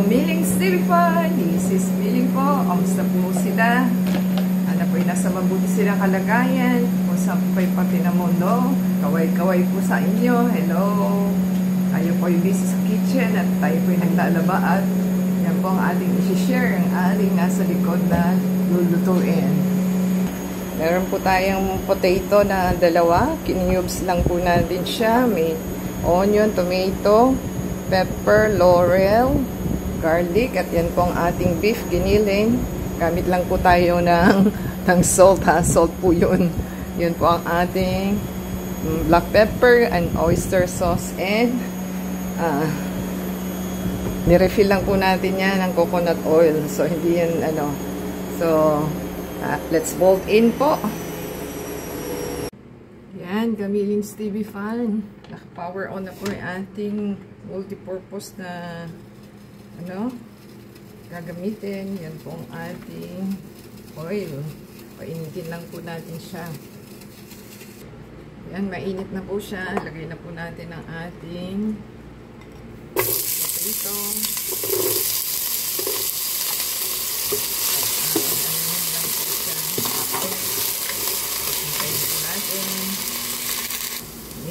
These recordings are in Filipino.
Milling Stevie, this is Milling po. Kamusta po sila? Ano po, nasa mabuti silang kalagayan. Kung saan po kayo pati ng mundo. Kaway-kaway po sa inyo. Hello. Tayo po ay busy sa kitchen at tayo po ay naglalaba at yan po ang ating isi-share. Ang ating nasa likod na lulutuin. Meron po tayong potato na dalawa. Kiniyubs lang po natin siya. May onion, tomato, pepper, laurel, garlic, at yan po ang ating beef giniling. Gamit lang po tayo ng salt, ha? Salt po yun. Yun po ang ating black pepper and oyster sauce, and nirefill lang po natin yan ng coconut oil. So, hindi yan, let's bolt in po. Yan, Gamiling Stevie fan. Naka-power on na po yung ating multi-purpose na gagamitin. Yan po ang ating oil. Painitin lang po natin siya. Yan, mainit na po siya. Lagay na po natin ang ating potato.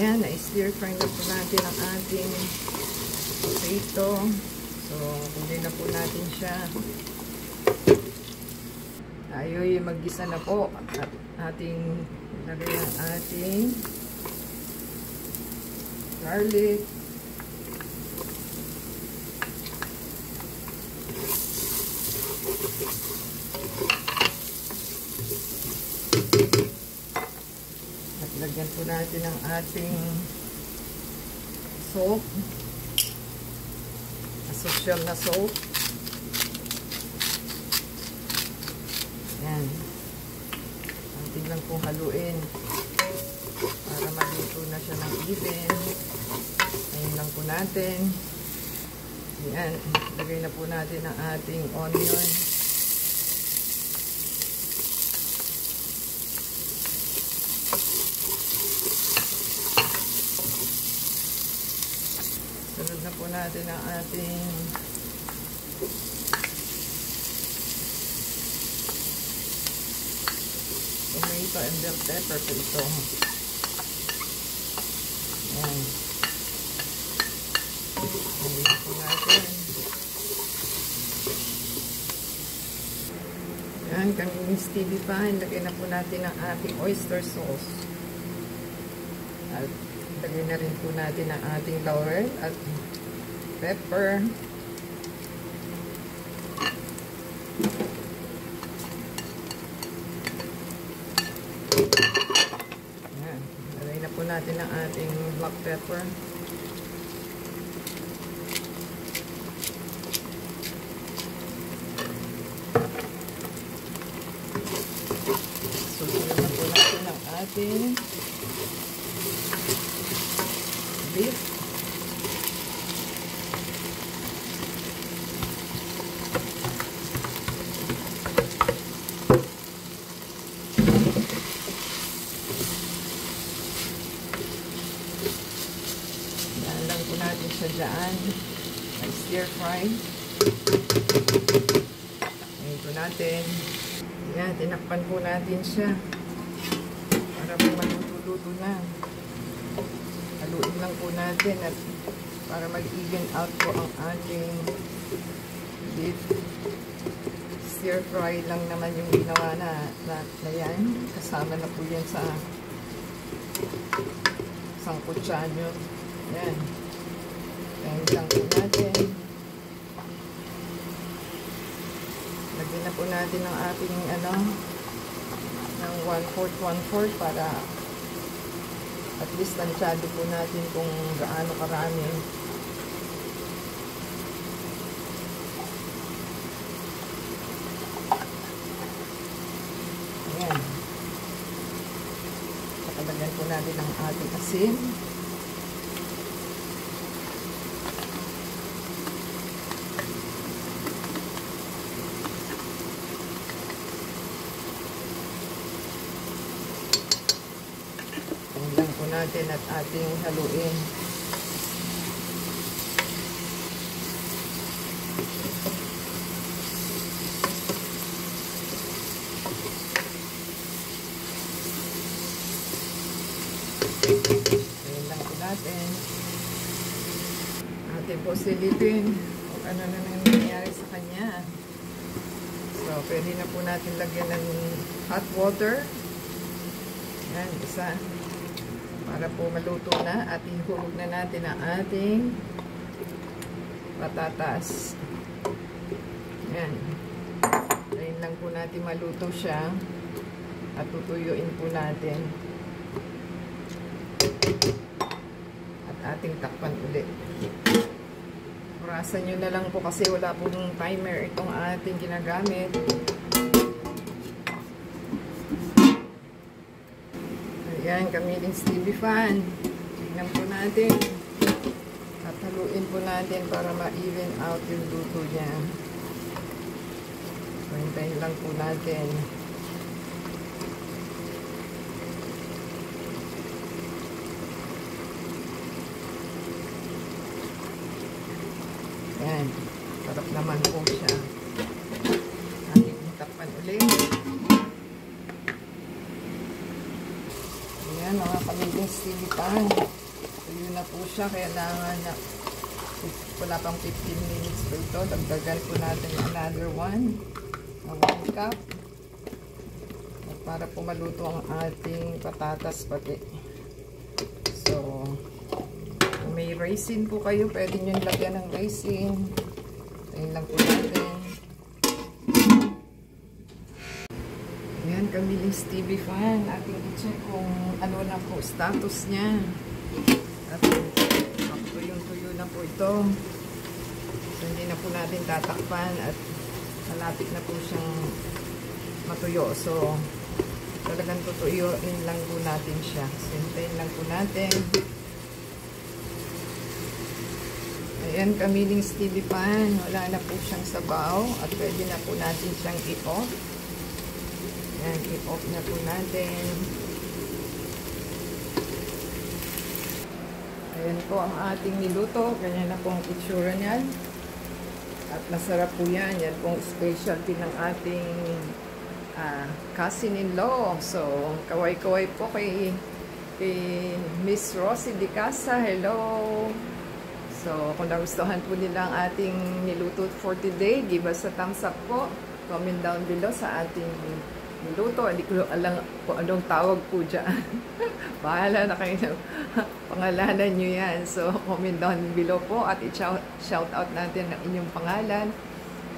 Yan, na-stir fry na po natin ang ating potato. So, kunin na po natin siya. Tayo yung mag-gisa na po at ating lagay ang ating garlic. At lagyan po natin ang ating salt. Social na salt. Yan. Ating lang pong haluin para maluto na siya ng even. Ayun lang po natin. Yan. Lagay na po natin ang ating onion. Sunod na po natin ang ating tomato and bell pepper po ito. Ayan. Lagyan po natin. Ayan, Gamiling Stevie fan. Lagyan na po natin ang ating oyster sauce. At lagyan na rin po natin ang ating laurel at pepper. Ayan. Lagyan na po natin ang ating black pepper. Susunod na po natin ang ating beef. Dahan po natin siya dyan. Stir fry. Ngayon po natin. Yan, tinakpan po natin siya. Para po maluto-luto na. Haluin lang po natin at para mag-even out po ang ating beef. Stir fry lang naman yung ginawa na yan. Kasama na po yan sa sangkutsano. Yan. Yan lang po natin. Lagyan na po natin ang ating ng 1/4 para at least tansyado po natin kung gaano karami. Ayan. Pakalagyan po natin ang ating asin. Ayan po natin at ating haluin. Ayan lang po natin. Atin po silipin kung ano na nangyayari sa kanya. So, pwede na po natin lagyan ng hot water. Ayan, isa. Para po maluto na at ihulog na natin ang ating patatas. Ayan. Ayan lang po natin maluto siya. At tutuyuin po natin. At ating takpan ulit. Orasan nyo na lang po kasi wala pong timer itong ating ginagamit. Ayan, kamiling Stevie fan. Tignan po natin. At haluin po natin para ma-even out yung luto niya. So, hintayin lang po natin. Ayan. Sarap naman po siya. Ating takpan ulit. Ayan, mga kamiling Stevie pan. Tuyo na po siya. Kailangan na wala pang 15 minutes po ito. Dagdagan po natin another one. Na 1 cup. At para po maluto ang ating patatas pati. So, kung may raisin po kayo, pwede nyo lagyan ng raisin. Ayan lang po natin. Ayan, kamiling Stevie fan. Ating i-check kung ano na po status niya. At tuyong-tuyo na po ito. So, hindi na po natin tatakpan at malapit na po siyang matuyo. So, talagang tutuyuin lang po natin siya. So, hintayin lang po natin. Ayan, kamiling Stevie pan. Wala na po siyang sabaw. At pwede na po natin siyang i-off. Ayan, i-off na po natin. Ayan po ang ating niluto. Ganyan na po ang itsura niyan. At masarap po yan. Yan pong specialty ng ating cousin-in-law. So, kaway-kaway po kay Miss Rosie Di Casa. Hello! So, kung nagustuhan po nila ang ating niluto for today, give us a thumbs up po. Comment down below sa ating niluto. Hindi ko alam kung anong tawag po dyan. Bahala na kayo. Pangalanan nyo yan. So, comment down below po at i-shout out natin ang inyong pangalan.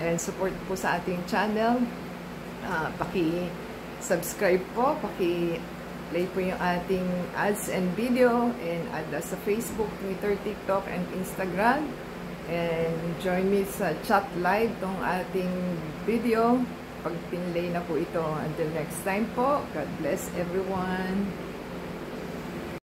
And support po sa ating channel. Paki-subscribe po. Play po yung ating ads and video and add us sa Facebook, Twitter, TikTok, and Instagram. And join me sa chat live tong ating video pag pinlay na po ito. Until next time po, God bless everyone.